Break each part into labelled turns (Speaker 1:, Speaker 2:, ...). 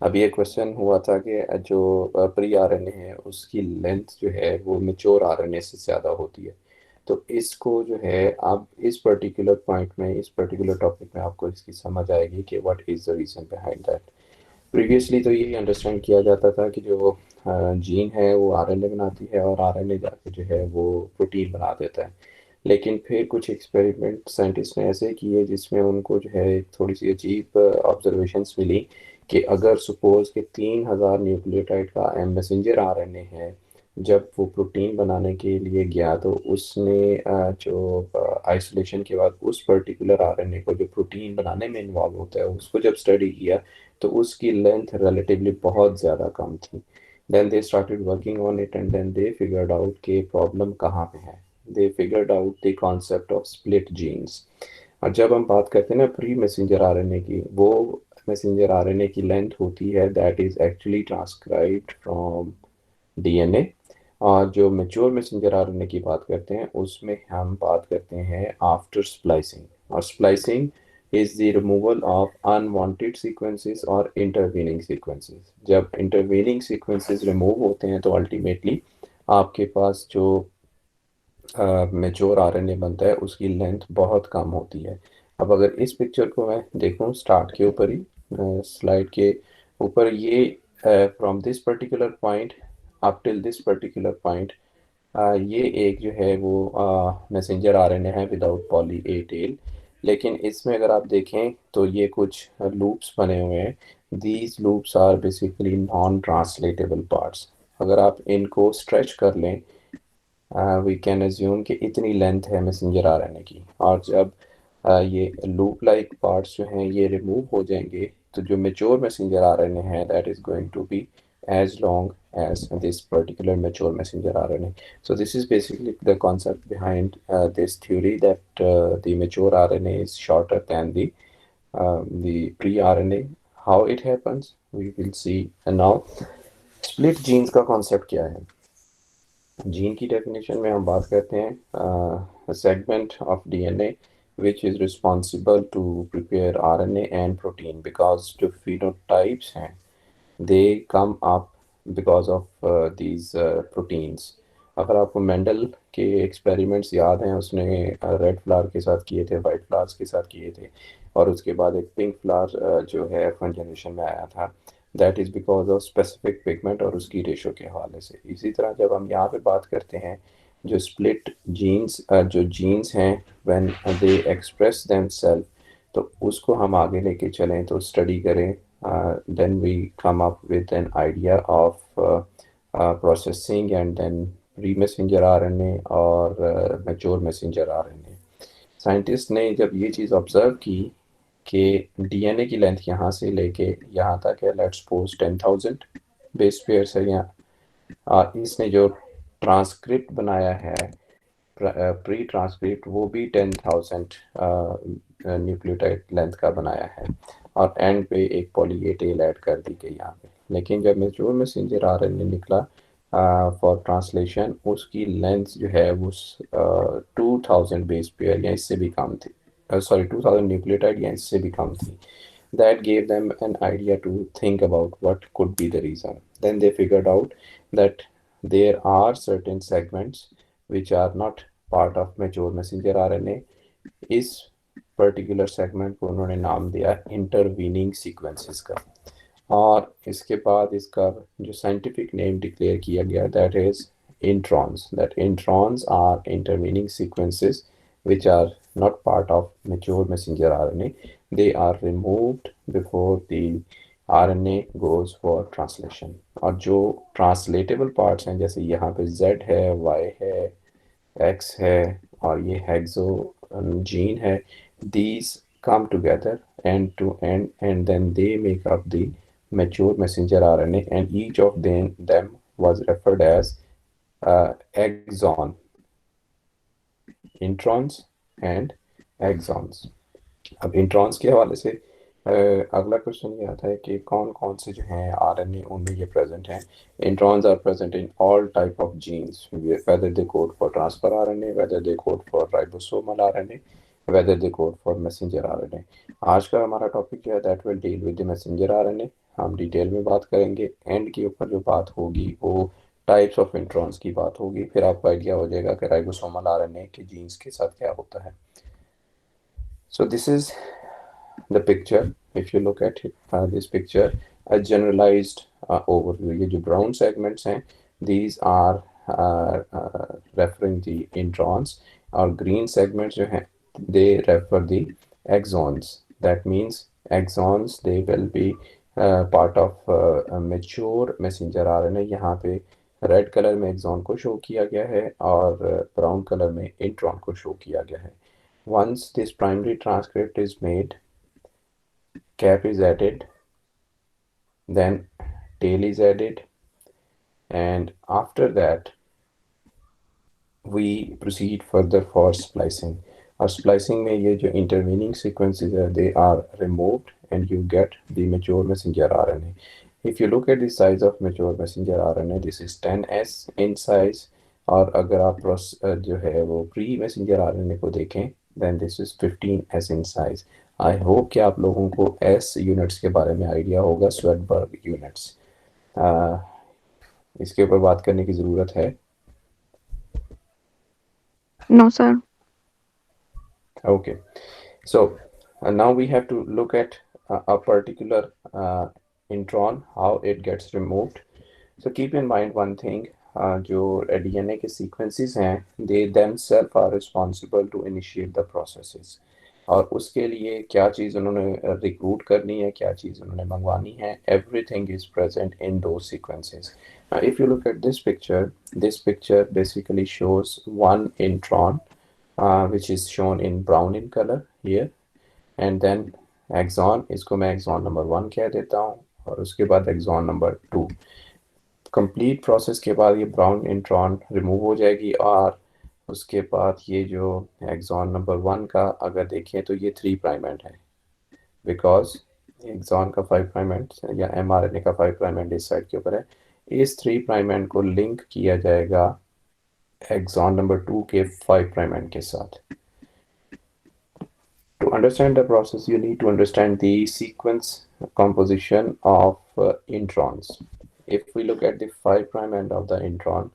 Speaker 1: अभी एक क्वेश्चन हुआ था कि जो प्री आरएनए है उसकी लेंथ जो है वो मेच्योर आरएनए से ज़्यादा होती है। तो इसको जो है आप इस पर्टिकुलर पॉइंट में, इस पर्टिकुलर टॉपिक में आपको इसकी समझ आएगी कि what is the reason behind that. Previously तो यही अंडरस्टैंड किया जाता था कि जो जीन है वो आरएनए बनाती है और आरएनए जाके जो है वो प्रोटीन बना देता है। लेकिन फिर कुछ एक्सपेरिमेंट साइंटिस्ट ने ऐसे किए जिसमें उनको जो है थोड़ी सी अजीब ऑब्जर्वेशंस मिली कि अगर सपोज कि 3000 न्यूक्लियोटाइड का मैसेंजर आरएनए है, जब वो प्रोटीन बनाने के लिए गया तो उसने जो आइसोलेशन के बाद उस पर्टिकुलर आरएनए को जो प्रोटीन बनाने में इन्वॉल्व होता है उसको जब स्टडी किया तो उसकी लेंथ रिलेटिवली बहुत ज़्यादा कम थी। Then they started working on it and then they figured out कि प्रॉब्लम कहाँ पे है। They figured out the concept of split genes. और जब हम बात करते हैं ना प्री मैसेंजर आरएनए की, वो मैसेंजर आरएनए की लेंथ होती है that is actually transcribed from DNA. और जो मेच्योर मैसेंजर आरएनए की बात करते हैं उसमें हम बात करते हैं आफ्टर स्प्लाइसिंग। और splicing is the removal of unwanted sequences और इंटरवीनिंग सीक्वेंसेस। जब इंटरवीनिंग सीक्वेंसेस रिमूव होते हैं तो अल्टीमेटली आपके पास जो मेच्योर आरएनए बनता है उसकी लेंथ बहुत कम होती है। अब अगर इस पिक्चर को मैं देखूं स्टार्ट के ऊपर ही, स्लाइड के ऊपर, ये from this particular point up till this particular point, ये एक जो है वो मैसेंजर आरएनए है विदाउट पॉली ए टेल। लेकिन इसमें अगर आप देखें तो ये कुछ लूप्स बने हुए हैं। These loops are basically non translatable parts. अगर आप इनको स्ट्रेच कर लें, वी कैन एज्यूम कि इतनी लेंथ है मैसेंजर आरएनए की। और जब ये लूप लाइक पार्ट्स जो हैं ये रिमूव हो जाएंगे तो जो मेच्योर मैसेंजर आरएनए है that is going to be as long as this particular mature messenger RNA. So this is basically the concept behind this theory that the mature RNA is shorter than the pre-RNA. How it happens, we will see. And now, split genes का concept क्या है? Gene की definition में हम बात करते हैं segment of DNA which is responsible to prepare RNA and protein, because जो phenotypes हैं they come up because of these proteins. अगर आपको मेंडल के एक्सपेरिमेंट्स याद हैं, उसने रेड फ्लावर के साथ किए थे, वाइट फ्लावर्स के साथ किए थे, और उसके बाद एक पिंक फ्लावर जो है फर्स्ट जनरेशन में आया था, that is because of specific pigment और उसकी रेशो के हवाले से। इसी तरह जब हम यहाँ पे बात करते हैं जो स्प्लिट जीन्स, जो जीन्स हैं व्हेन दे एक्सप्रेस देमसेल्फ, तो उसको हम आगे लेके चलें तो स्टडी करें, then we come up with an idea of processing and then pre-messenger RNA और mature messenger RNA। साइंटिस्ट ने जब ये चीज़ ऑब्जर्व की कि डीएनए की लेंथ यहाँ से लेके यहाँ तक है, लेट्स सपोज 10,000 बेस पेयर्स है यहाँ, इसने जो ट्रांसक्रिप्ट बनाया है, प्री ट्रांसक्रिप्ट, वो भी 10,000 न्यूक्लियोटाइड लेंथ का बनाया है, और एंड पे एक पॉली ए टेल ऐड कर दी गई यहाँ पे। लेकिन जब मैच्योर मैसेंजर आरएनए निकला फॉर ट्रांसलेशन, उसकी लेंथ जो है वो 2,000 बेस पेयर या इससे भी कम थी, सॉरी 2,000 न्यूक्लियोटाइड या इससे भी कम थी। That gave them an idea to think about what could be the reason. Then they figured out that there are certain segments which are not part of mature messenger RNA. इस particular segment को उन्होंने नाम दिया intervening sequences का। और इसके बाद इसका जो साइंटिफिक नेम डिक्लेयर किया गया that is introns, that introns are intervening sequences which are not part of mature messenger RNA. They are removed before the RNA goes for translation. और जो ट्रांसलेटेबल पार्ट्स हैं जैसे यहाँ पे Z है, Y है, X है और ये हेक्सो जीन है, these come together end to end and then they make up the mature messenger RNA, and each of them was referred as exon, introns and exons. अब introns के हवाले से अगला क्वेश्चन ये आता है कि कौन कौन से जो हैं आरएनए उनमें ये प्रेजेंट हैं। Introns are present in all type of genes, whether they code for transfer RNA, whether they code for ribosomal RNA, whether they code for messenger RNA। आज का हमारा टॉपिक जो है that will deal with the messenger RNA. हम detail में बात करेंगे। And के ऊपर जो बात होगी वो टाइप्स ऑफ इंट्रॉन्स की बात होगी, फिर आपको आइडिया हो जाएगा कि राइबोसोमल आरएनए के जीन्स के साथ क्या होता है। So this is the picture. If you look at it, this picture, a generalized overview. ये जो brown segments हैं, these are referring the introns, और green segments जो हैं, they refer the exons. That means exons, they will be part of a mature messenger RNA. यहाँ पे red colour में axon को शो किया गया है और ब्राउन कलर में इंट्रॉन को शो किया गया है। Once this primary transcript is made, cap is added, then tail is added, and after that we proceed further for splicing. और splicing में ये जो intervening sequences है, they are removed and you get the mature messenger RNA. If you look at the size of mature messenger RNA, this is 10s in size. और अगर आप जो है वो प्री मैसेंजर आरएनए को देखें, then this is 15s in size. I hope कि आप लोगों को एस यूनिट्स के बारे में आइडिया होगा, स्वेडबर्ग यूनिट्स। इसके ऊपर बात करने की ज़रूरत है?
Speaker 2: No, sir.
Speaker 1: Okay, so now we have to look at a particular intron, how it gets removed. So keep in mind one thing, जो DNA के sequences हैं, they themselves are responsible to initiate the processes. और उसके लिए क्या चीज़ उन्होंने recruit करनी है, क्या चीज़ उन्होंने मंगवानी है, everything is present in those sequences. Now, if you look at this picture basically shows one intron, which is shown in brown in color here, and then axon, इसको मैं axon number 1 कह देता हूँ, और उसके बाद axon number 2. कंप्लीट प्रोसेस के बाद ये ब्राउन इंट्रॉन रिमूव हो जाएगी, और उसके बाद ये जो एक्सॉन नंबर 1 का अगर देखें तो ये 3 प्राइम एंड है, बिकॉज एक्सॉन का 5 प्राइम एंड या एमआरएनए का 5 प्राइम एंड इस साइड के ऊपर है। इस 3 प्राइम एंड को लिंक किया जाएगा एक्सॉन नंबर 2 के 5 प्राइम एंड के साथ। To understand the process, you need to understand the sequence composition of introns. If we look at the 5 prime end of the intron,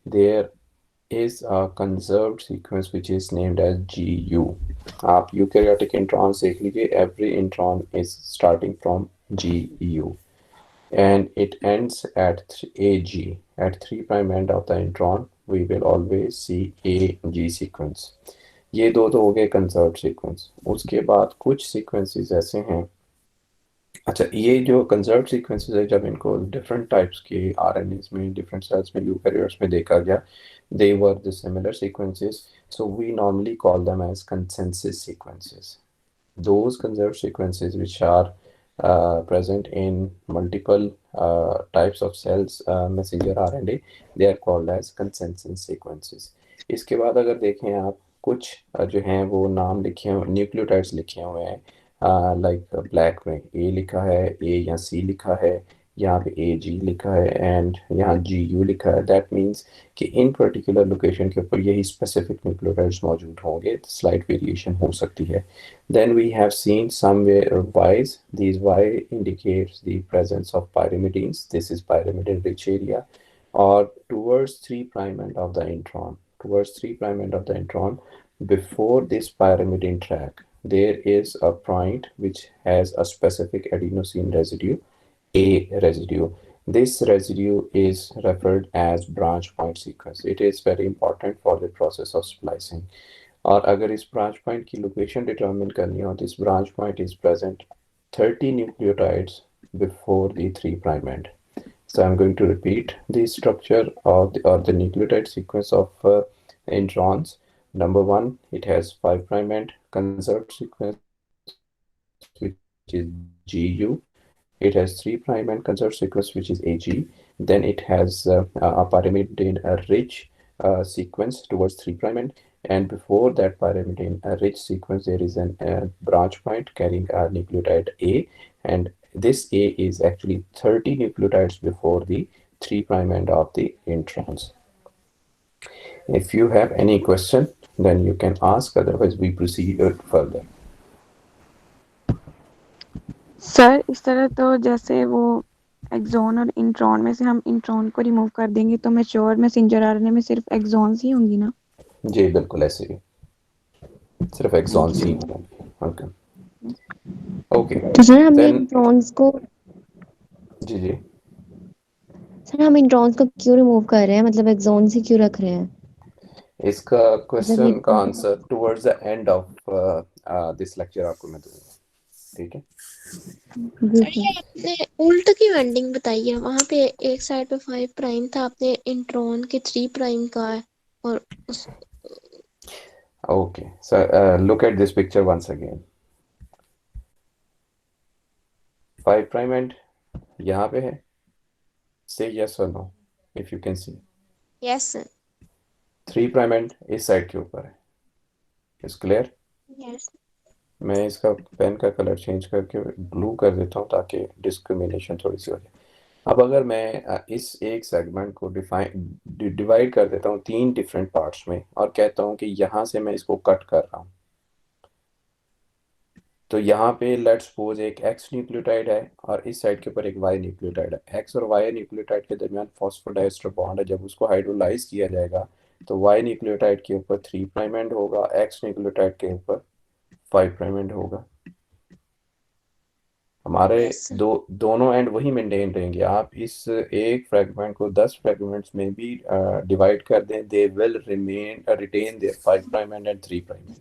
Speaker 1: there is a conserved sequence which is named as GU. आप eukaryotic introns देख लीजिए, every intron is starting from GU and it ends at AG. At 3 prime end of the intron, we will always see AG sequence. ये दो तो हो गए conserved sequence. उसके बाद कुछ सीक्वेंसेस ऐसे हैं, अच्छा ये जो कंजर्व्ड सीक्वेंसेस है, जब इनको डिफरेंट टाइप्स के आरएनएस में, डिफरेंट सेल्स में, यूकैरियोट्स में देखा गया, they were the similar sequences, so we normally call them as consensus sequences. Those conserved sequences which are present in multiple types of cells, messenger RNA, they are called as consensus sequences. इसके बाद अगर देखें आप, कुछ जो हैं वो नाम लिखे हुए, न्यूक्लियोटाइड्स लिखे हुए हैं, लाइक ब्लैक में ए लिखा है, ए या सी लिखा है, यहाँ पे ए जी लिखा है, एंड यहाँ जी यू लिखा है। दैट मीन्स कि इन पर्टिकुलर लोकेशन के ऊपर यही स्पेसिफिक न्यूक्लियोटाइड्स मौजूद होंगे, स्लाइट वेरिएशन हो सकती है। Then we have seen somewhere Y's. These Y indicates the presence of pyrimidines. This is pyrimidine rich area. Or towards 3 prime end of the intron. Towards 3 prime end of the intron, before this pyrimidine track, there is a point which has a specific adenosine residue, A residue. This residue is referred as branch point sequence. It is very important for the process of splicing. और अगर इस branch point की location determine करनी हो, this branch point is present 30 nucleotides before the 3 prime end. So I'm going to repeat the structure of the nucleotide sequence of introns. Number 1, it has 5 prime end conserved sequence which is GU. It has 3 prime end conserved sequence which is AG. Then it has a pyrimidine rich sequence towards 3 prime end, and before that pyrimidine rich sequence there is a branch point carrying a nucleotide A, and this A is actually 30 nucleotides before the 3 prime end of the introns. If you have any question, then you can ask, otherwise we proceed further.
Speaker 2: Sir इस तरह तो जैसे वो axon और intron में से हम intron को रिमूव कर देंगे तो मैच्योर मैसेंजर आरएनए में सिर्फ एक्सॉन्स ही होंगी ना।
Speaker 1: जी बिल्कुल ऐसे ही, सिर्फ
Speaker 2: थैंक
Speaker 1: एक्सॉन्स
Speaker 2: यू
Speaker 1: ही
Speaker 2: सर।
Speaker 1: होंगे। ओके। ओके
Speaker 3: तो सर हमें
Speaker 1: देन,
Speaker 3: इंट्रॉन्स को
Speaker 1: जी जी,
Speaker 3: सर हम इंट्रॉन्स को क्यों रिमूव कर रहे हैं, मतलब एक्सॉन्स ही क्यों रख रहे हैं?
Speaker 1: इसका
Speaker 3: मतलब ये
Speaker 1: क्वेश्चन का answer towards the end of this lecture आपको मैं दूंगा, ठीक है।
Speaker 3: जी
Speaker 4: सर
Speaker 3: सर।
Speaker 4: ये आपने उल्ट की वेंडिंग बताई है, वहां पे एक साइड पे 5 प्राइम था, आपने इंट्रॉन के 3 प्राइम का है। और उस
Speaker 1: okay sir, look at this picture once again. 5 prime end यहाँ पे है, से यस और no if you can see.
Speaker 4: Yes sir.
Speaker 1: 3 prime end इस साइड के ऊपर है, इज क्लियर।
Speaker 4: यस।
Speaker 1: मैं इसका पेन का कलर चेंज करके ब्लू कर देता हूँ ताकि डिस्क्रिमिनेशन थोड़ी सी हो जाए। अब अगर मैं इस एक सेगमेंट को डिवाइड कर देता हूँ 3 डिफरेंट पार्ट्स में और कहता हूँ कि यहाँ से मैं इसको कट कर रहा हूँ, तो यहाँ पे लेट्स सपोज एक एक्स न्यूक्लियोटाइड है और इस साइड के ऊपर एक वाई न्यूक्लियोटाइड है। एक्स और वाई न्यूक्लियोटाइड के दरमियान फॉस्फोडाइस्टर बॉन्ड है, जब उसको हाइड्रोलाइज किया जाएगा तो वाई न्यूक्लियोटाइड के ऊपर 3 प्राइम एंड होगा, एक्स न्यूक्लियोटाइड के ऊपर 5 प्राइम एंड होगा। हमारे
Speaker 4: यस सर।
Speaker 1: दोनों एंड वही मेंटेन रहेंगे। आप इस एक फ्रेगमेंट को 10 फ्रेगमेंट्स में भी डिवाइड कर दें, they will remain retain there 5 prime end 3 prime end.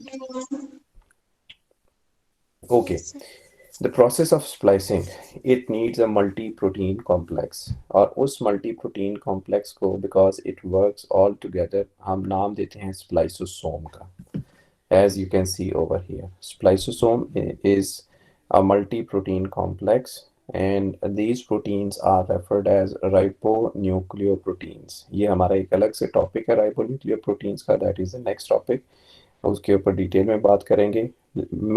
Speaker 1: Okay,
Speaker 4: yes sir.
Speaker 1: The process of splicing, it needs a multi protein complex, और उस मल्टी प्रोटीन कॉम्प्लेक्स को because it works all together हम नाम देते हैं spliceosome का। As you can see over here, spliceosome is a multi-protein complex, and these proteins are referred as ribonucleoproteins. ये हमारा एक अलग से टॉपिक है ribonucleoproteins का, that is the next topic। उसके ऊपर डिटेल में बात करेंगे।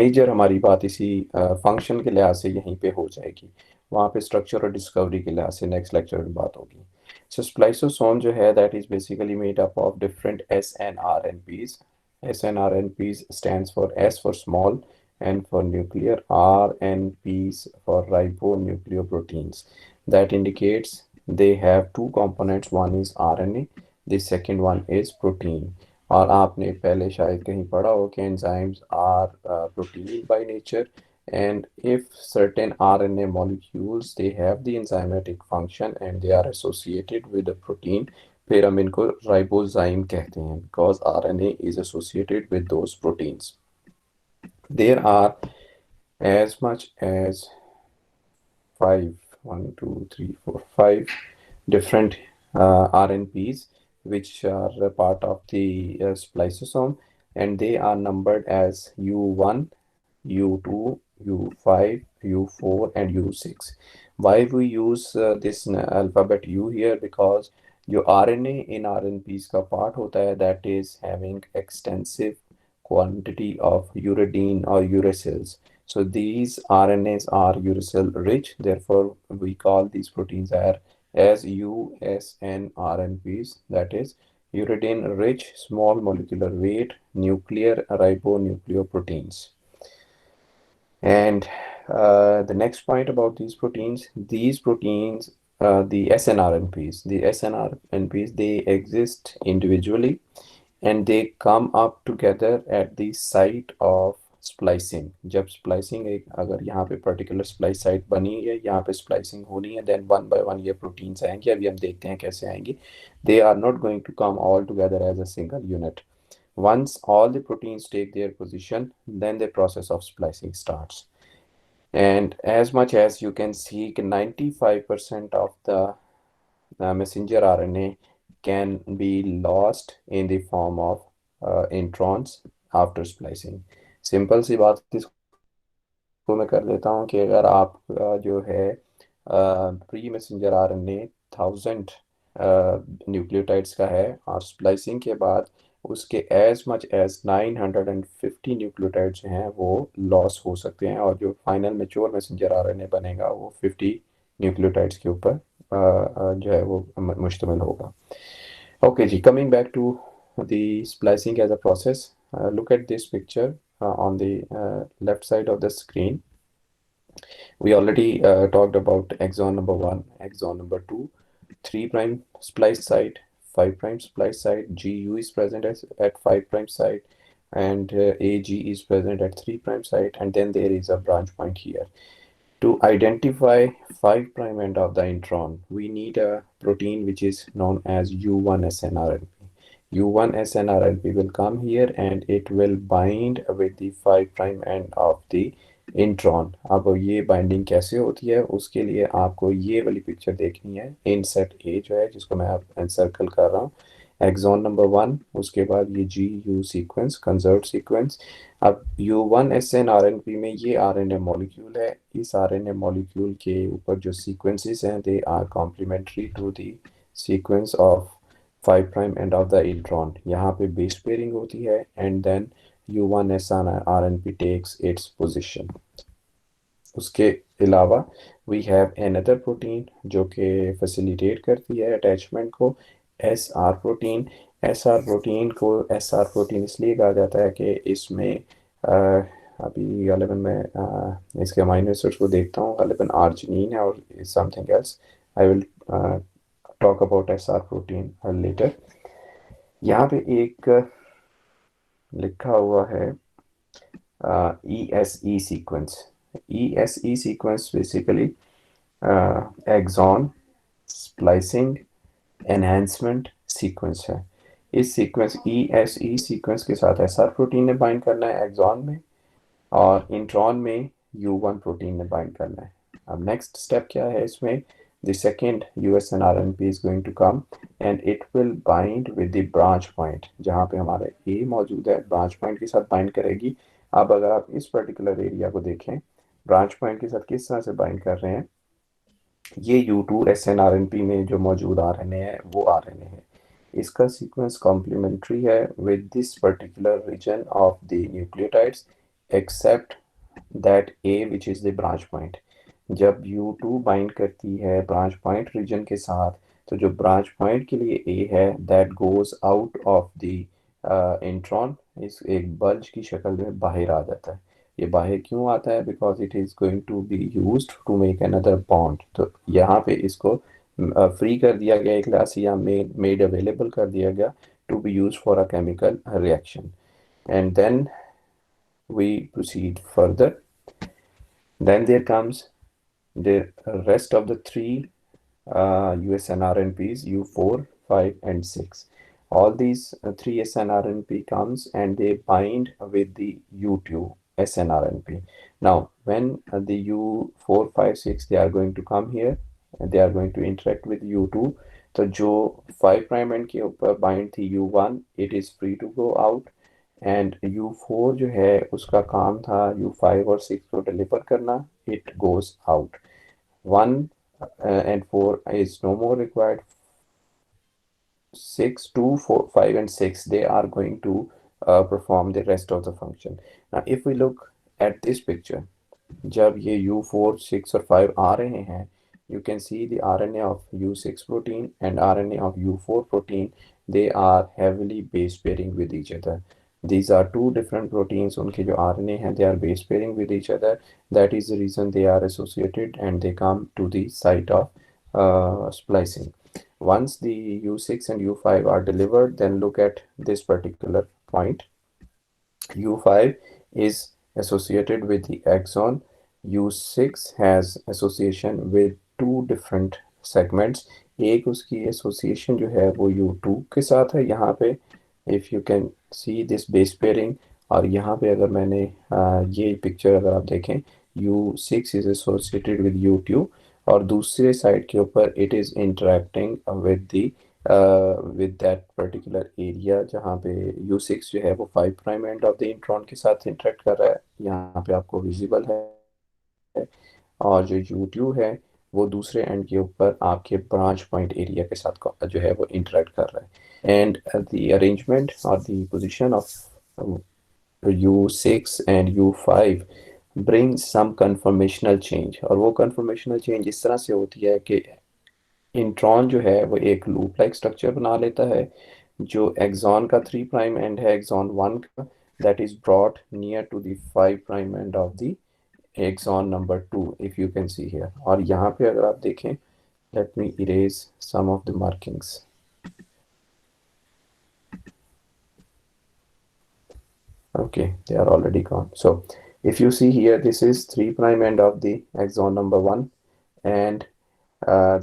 Speaker 1: मेजर हमारी बात इसी फंक्शन के लिहाज से यहीं पे हो जाएगी, वहाँ पे स्ट्रक्चर और डिस्कवरी के लिहाज से नेक्स्ट लेक्चर में बात होगी। सो स्प्लाइसोसोम जो है that is basically made up of different S N R N Ps. SNRNPs stands for S for small, N for nuclear, RNPs for ribonucleoproteins. That indicates they have two components. One is RNA, the second one is protein. और आपने पहले शायद कहीं पढ़ा हो कि enzymes are protein by nature, and if certain RNA molecules they have the enzymatic function and they are associated with the protein, फिर हम इनको राइबोजाइम कहते हैं because RNA is associated with those proteins. There are as much as five, one, two, three, four, five different RNPs which are a part of the spliceosome, and they are numbered as U1, U2, U5, U4, and U6. Why we use this alphabet U here? Because जो RNA in RNPs का part होता है that is having extensive quantity of uridine or uracils. So these RNAs are uracil rich, therefore we call these proteins as USNRNPs, that is uridine rich small molecular weight nuclear ribonucleoproteins. And the next point about these proteins, the SNRNPs, they exist individually and they come up together at the site of splicing. जब splicing एक अगर यहाँ पे particular splice site बनी है, यहाँ पे splicing होनी है, then one by one ये proteins आएंगे। अभी हम देखते हैं कैसे आएंगे। They are not going to come all together as a single unit. Once all the proteins take their position, then the process of splicing starts. And as much as you can see, 95% of the messenger RNA can be lost in the form of introns after splicing. Simple सी बात इसको मैं कर देता हूँ कि अगर आप जो है प्री मैसेंजर आरएनए 1000 न्यूक्लियोटाइड्स का है और स्प्लाइसिंग के बाद उसके एज मच एज 950 न्यूक्लियोटाइड्स जो हैं वो लॉस हो सकते हैं, और जो फाइनल मेच्योर मैसेंजर आरएनए बनेगा वो 50 न्यूक्लियोटाइड्स के ऊपर जो है वो मुश्तमिल होगा। ओके जी, coming back to the splicing as a process, look at this picture on the left side of the screen. We already talked about exon number 1, exon number 2, 3 prime splice site, 5 prime splice site, GU is present at 5 prime site, and AG is present at 3 prime site, and then there is a branch point here. To identify 5 prime end of the intron, we need a protein which is known as U1SNRNP. U1SNRNP will come here and it will bind with the 5 prime end of the intron. अब ये binding कैसे होती है उसके लिए आपको ये वाली पिक्चर देखनी है. इनसेट ए जो है जिसको मैं आप एनसर्कल कर रहा हूँ, एक्सॉन नंबर 1, उसके बाद ये जी यू सीक्वेंस, कंजर्व सीक्वेंस. अब U1SNRNP में ये आरएनए मॉलिक्यूल है. इस आरएनए मॉलिक्यूल के ऊपर जो सीक्वेंसेस हैं they are complementary to the sequence of 5 prime end of the intron. यहाँ पे बेस पेयरिंग होती है and then U1SNRNP takes its position. उसके अलावा वी हैव अनदर प्रोटीन जो कि फैसिलिटेट करती है अटैचमेंट को, SR प्रोटीन. SR प्रोटीन को SR प्रोटीन इसलिए कहा जाता है कि इसमें अभी गालिबन मैं इसके अमाइनो एसिड्स को देखता हूँ, गालिबन आर्जिनिन है और something else. I will talk about SR protein later. यहाँ पे एक लिखा हुआ है ESE sequence. ESE sequence basically exon splicing enhancement sequence है. इस सीक्वेंस ESE सीक्वेंस के साथ SR प्रोटीन ने बाइंड करना है एक्सॉन में, और इंट्रॉन में U1 प्रोटीन ने बाइंड करना है. अब नेक्स्ट स्टेप क्या है इसमें, the second USNRNP is going to come and it will bind with the branch point. जहाँ पे हमारे A मौजूद है branch point के साथ bind करेगी. अब अगर आप इस पर्टिकुलर एरिया को देखें, branch point के साथ किस तरह से bind कर रहे हैं, ये U2SNRNP में जो मौजूद RNA है वो RNA है. इसका सीक्वेंस कॉम्प्लीमेंट्री है with this particular region of the nucleotides except that A which is the branch point. जब U2 बाइंड करती है ब्रांच पॉइंट रीजन के साथ, तो जो ब्रांच पॉइंट के लिए A है that goes out of the intron, इस एक बल्ज की शक्ल में बाहर आ जाता है. ये बाहर क्यों आता है, because it is going to be used to make another bond. तो यहाँ पे इसको फ्री कर दिया गया एक क्लास या मेड अवेलेबल कर दिया गया to be use for a chemical reaction. And then we proceed further. Then there comes the rest of the 3 USNRNPs, U4, 5, and 6. All these 3 SNRNP comes and they bind with the U2 SNRNP. Now, when the U4, 5, 6 they are going to come here, and they are going to interact with U2. तो जो 5 prime end के ऊपर bind थी U1, it is free to go out. And U4 जो है उसका काम था U5 और 6 को डिलीवर करना, it goes out. 1 and 4 is no more required. 6, 2, 4, 5 and 6 they are going to perform the rest of the function. Now if we look at this picture, जब ये U4, 6 और 5 आ रहे हैं, you can see the RNA of U6 protein and RNA of U4 protein, they are heavily base pairing with each other. These are 2 different proteins. उनके जो RNA हैं they are base pairing with each other. That is the reason they are associated and they come to the site of splicing. Once the U6 and U5 are delivered, then look at this particular point. U5 is associated with the axon. U6 has association with 2 different segments. एक उसकी association जो है वो U2 के साथ है यहाँ पे, if you can see this base pairing. और यहाँ पे अगर मैंने ये पिक्चर अगर आप देखें, U6 is associated with U2 और दूसरे साइड के ऊपर it is interacting with the with that particular area जहाँ पे U6 जो है वो 5 prime end of the intron के साथ interact कर रहा है, यहाँ पे आपको visible है. और जो U2 है वो दूसरे एंड के ऊपर आपके ब्रांच पॉइंट एरिया के साथ जो है वो इंटरेक्ट कर रहा है. एंड द अरेंजमेंट और the position of U6 and U5 bring some conformational change. और वो कन्फर्मेशनल चेंज इस तरह से होती है कि इंट्रॉन जो है वो एक लूप लाइक स्ट्रक्चर बना लेता है. जो एक्सॉन का 3 प्राइम एंड है एक्सॉन 1 का, that is brought near to the 5 prime end of the exon number 2 if you can see here. और यहाँ पे अगर आप देखें, let me erase some of the markings. Okay, they are already gone. So if you see here, this is 3' end of the exon number 1 and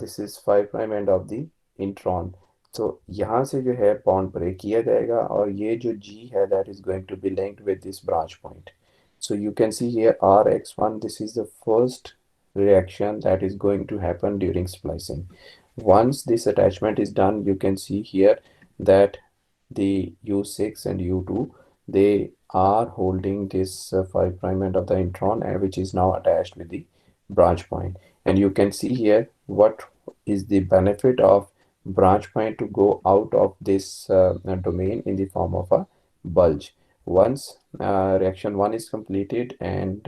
Speaker 1: this is 5' end of the intron. So यहाँ से जो है bond break किया जाएगा और ये जो G है that is going to be linked with this branch point. So you can see here RX1, this is the first reaction that is going to happen during splicing. Once this attachment is done, you can see here that the U6 and U2, they are holding this 5' end of the intron which is now attached with the branch point. And you can see here what is the benefit of branch point to go out of this domain in the form of a bulge. Once reaction 1 is completed and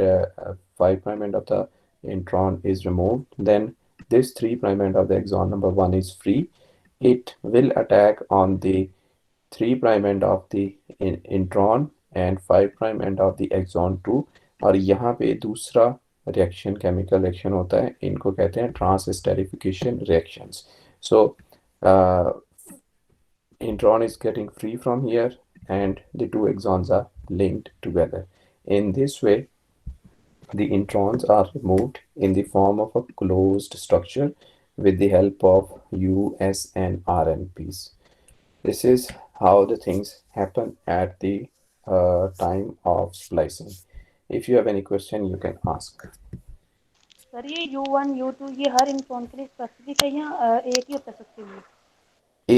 Speaker 1: 5' end of the intron is removed, then this 3' end of the exon number 1 is free. It will attack on the 3' end of the intron and 5' end of the exon 2 और यहाँ पे दूसरा reaction chemical reaction होता है, इनको कहते हैं ट्रांसस्टेरिफिकेशन reactions. So intron is getting free from here and the two exons are linked together. In this way, the introns are removed in the form of a closed structure with the help of U, S and RNPs. This is how the things happen at the time of splicing. If you have any question, you can ask.
Speaker 5: Sir ये U1 U2 ये हर intron के लिए specific है या एक ही होता है सबके लिए?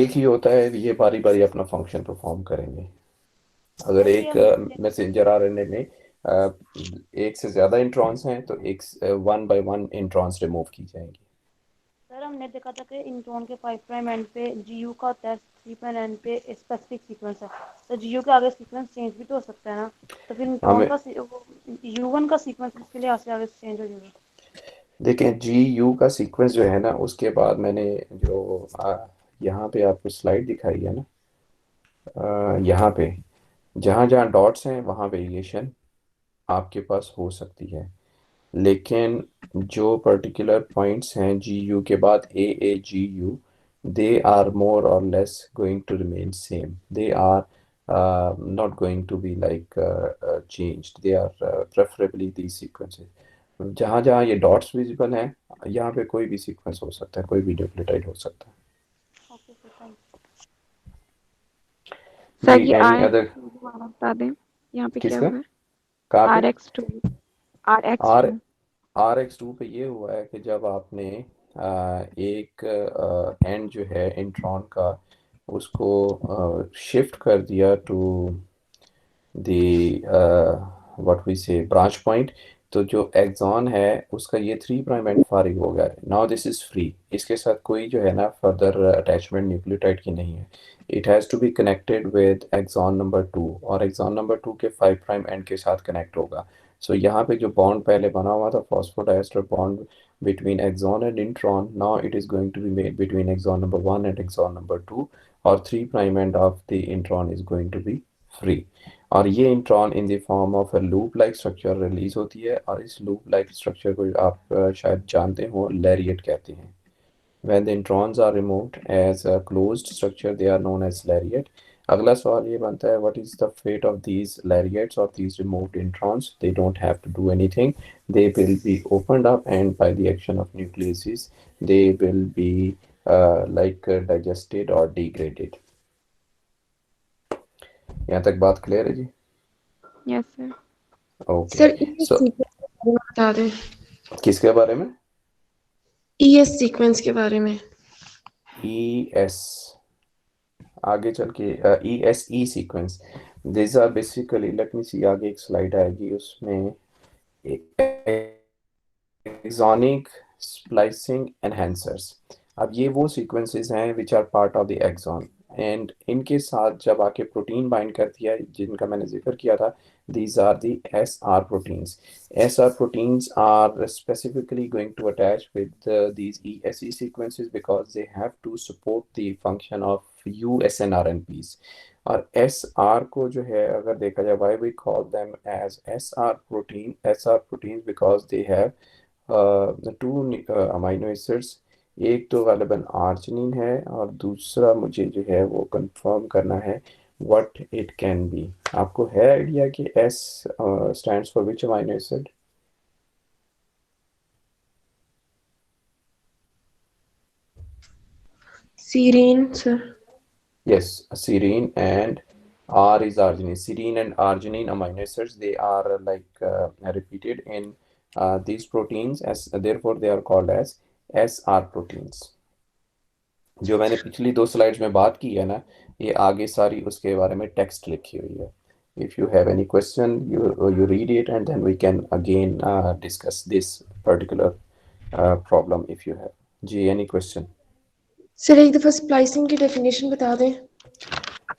Speaker 1: एक ही होता है, ये बारी बारी अपना फंक्शन परफॉर्म करेंगे. अगर एक मैसेंजर आरएनए में एक से ज्यादा इंट्रॉन्स हैं तो एक 1 by 1 इंट्रॉन्स रिमूव की जाएंगी.
Speaker 5: सर हमने देखा था कि इंट्रॉन के 5' एंड पे GU का होता है, 3' एंड पे स्पेसिफिक सीक्वेंस है, तो GU के आगे सीक्वेंस चेंज भी तो हो सकता है ना, तो फिर इंट्रॉन का U1 का सीक्वेंस किसके लिए आगे चेंज हो जाएगा?
Speaker 1: देखें GU का सीक्वेंस जो है ना, उसके बाद मैंने जो यहाँ पे आपको स्लाइड दिखाई है ना, यहाँ पे जहाँ जहाँ डॉट्स हैं वहाँ वेरिएशन आपके पास हो सकती है, लेकिन जो पर्टिकुलर पॉइंट्स हैं GU के बाद AAGU, they are more or less going to remain same. They are not going to be like changed. They are preferably these sequences. जहाँ जहाँ ये डॉट्स विजिबल हैं, यहाँ पे कोई भी सीक्वेंस हो सकता है, कोई भी न्यूक्लियोटाइड हो सकता है.
Speaker 2: सर ये
Speaker 1: any other
Speaker 2: बता दें यहाँ पे क्या
Speaker 1: किसका?
Speaker 2: हुआ है?
Speaker 1: कहाँ पे?
Speaker 2: RX2
Speaker 1: RX2 पे ये हुआ है कि जब आपने एक एंड जो है इंट्रॉन का उसको शिफ्ट कर दिया टू द व्हाट वी से ब्रांच पॉइंट, तो जो एक्सॉन है उसका ये 3' एंड फारिग हो गया है. Now this is free. इसके साथ कोई जो है ना फर्दर अटैचमेंट न्यूक्लियोटाइड की नहीं है. It has to be connected with exon number 2 और एक्सॉन नंबर 2 के 5' एंड के साथ कनेक्ट होगा. सो यहाँ पे जो बॉन्ड पहले बना हुआ था phosphodiester bond between axon and intron, now it is going to be made between axon number 1 and axon number 2 और 3' end of the intron is going to be free. और ये intron in the form of a loop like structure release होती है और इस loop like structure को आप शायद जानते हो, लैरिएट कहते हैं. When the introns are removed as a closed structure, they are known as lariat. अगला सवाल ये बनता है, what is the fate of these lariats or these removed introns? They don't have to do anything. They will be opened up and by the action of nucleases, they will be digested or degraded. यहाँ तक बात clear है जी?
Speaker 2: Yes sir.
Speaker 1: Okay.
Speaker 4: Sir
Speaker 1: So
Speaker 4: बता दें
Speaker 1: किसके बारे में?
Speaker 4: ES सीक्वेंस के बारे में.
Speaker 1: ES आगे चल के ESE sequence. These are basically, let me see, आगे एक स्लाइड आएगी उसमें एक्सोनिक स्प्लाइसिंग एनहांसर्स. अब ये वो सीक्वेंसेस हैं which are part of the exon एंड इनके साथ जब आके प्रोटीन बाइंड करती है जिनका मैंने जिक्र किया था, these are the SR proteins. SR proteins are specifically going to attach with these ESE sequences because they have to support the function of USNRNPs. और एस आर को जो है अगर देखा जाए, why we call them as S R protein because they have two amino acids. एक तो गालिबन arginine है और दूसरा मुझे जो है वो कंफर्म करना है व्हाट इट कैन बी। आपको है आइडिया कि S stands for which amino acid?
Speaker 4: Serine sir.
Speaker 1: Yes, serine and R is arginine. Serine and arginine amino acids, they are repeated in these proteins, as therefore they are called as SR proteins. जो मैंने पिछली 2 slides में बात की है ना, ये आगे सारी उसके बारे में टेक्स्ट लिखी हुई है। If you have any question, you read it and then we can again discuss this particular problem if you have. जी, any question?
Speaker 4: सर एक दफा स्प्लाइसिंग की डेफिनेशन बता दें।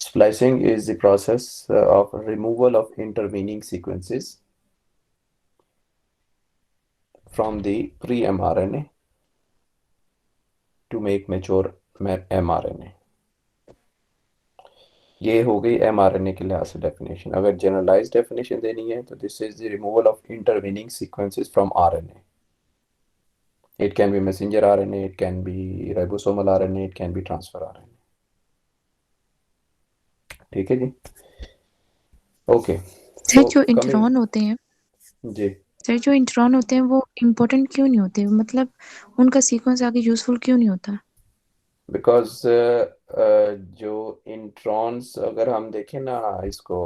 Speaker 1: Splicing is the process of removal of intervening sequences from the pre-mRNA to make mature mRNA. ये हो गई mRNA के लिहाज से डेफिनेशन। अगर जनरलाइज डेफिनेशन देनी है तो this is the removal of intervening sequences from RNA. It can be messenger RNA, it can be ribosomal RNA, it can be transfer RNA. ठीक है जी, ओके।
Speaker 6: सर जो
Speaker 1: कमिंग
Speaker 6: इंट्रॉन होते हैं
Speaker 1: जी,
Speaker 6: sir जो intron होते हैं वो इम्पोर्टेंट क्यों नहीं होते, मतलब उनका सीक्वेंस आगे यूजफुल क्यों नहीं होता?
Speaker 1: बिकॉज जो इंट्रॉन्स अगर हम देखें ना इसको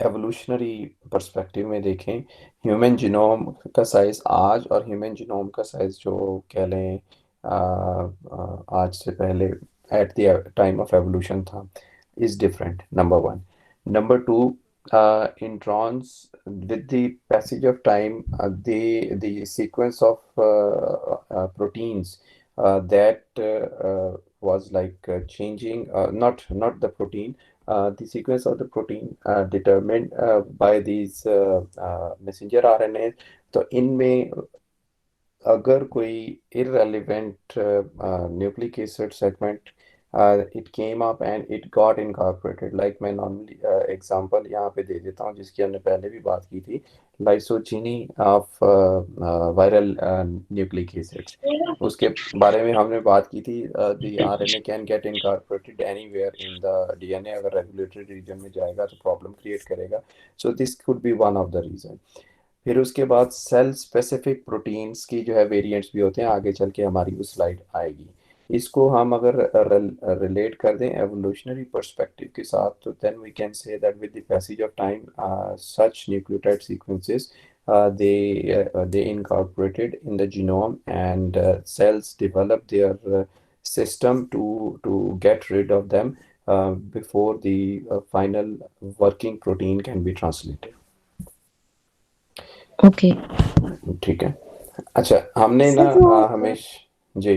Speaker 1: एवोल्यूशनरी पर्सपेक्टिव में देखें, ह्यूमन जीनोम का साइज आज और ह्यूमन जीनोम का साइज जो कह लें आज से पहले at the time of evolution था, is different, number one. Number two, introns with the passage of time, the sequence of proteins that was changing, not the protein, the sequence of the protein determined by these messenger RNA। तो इनमें अगर कोई irrelevant nucleic acid segment it came up and it got incorporated, like मैं normally example यहाँ पे दे देता हूँ जिसकी हमने पहले भी बात की थी, lysogeny of viral nucleic acids. उसके बारे में हमने बात की थी, the RNA can get incorporated anywhere in the DNA, अगर रेगुलेटरी रीजन में जाएगा तो प्रॉब्लम क्रिएट करेगा। So this could be one of the region. फिर उसके बाद सेल स्पेसिफिक प्रोटीन्स की जो है वेरिएंट्स भी होते हैं, आगे चल के हमारी वो स्लाइड आएगी। इसको हम अगर रिलेट कर दें एवोल्यूशनरी पर्सपेक्टिव के साथ, तो then we can say that with the passage of time such nucleotide sequences they incorporated in the genome, and cells develop their system to get rid of them before the final working protein can be translated.
Speaker 6: Okay
Speaker 1: ठीक है, अच्छा हमने ना हमेशा जी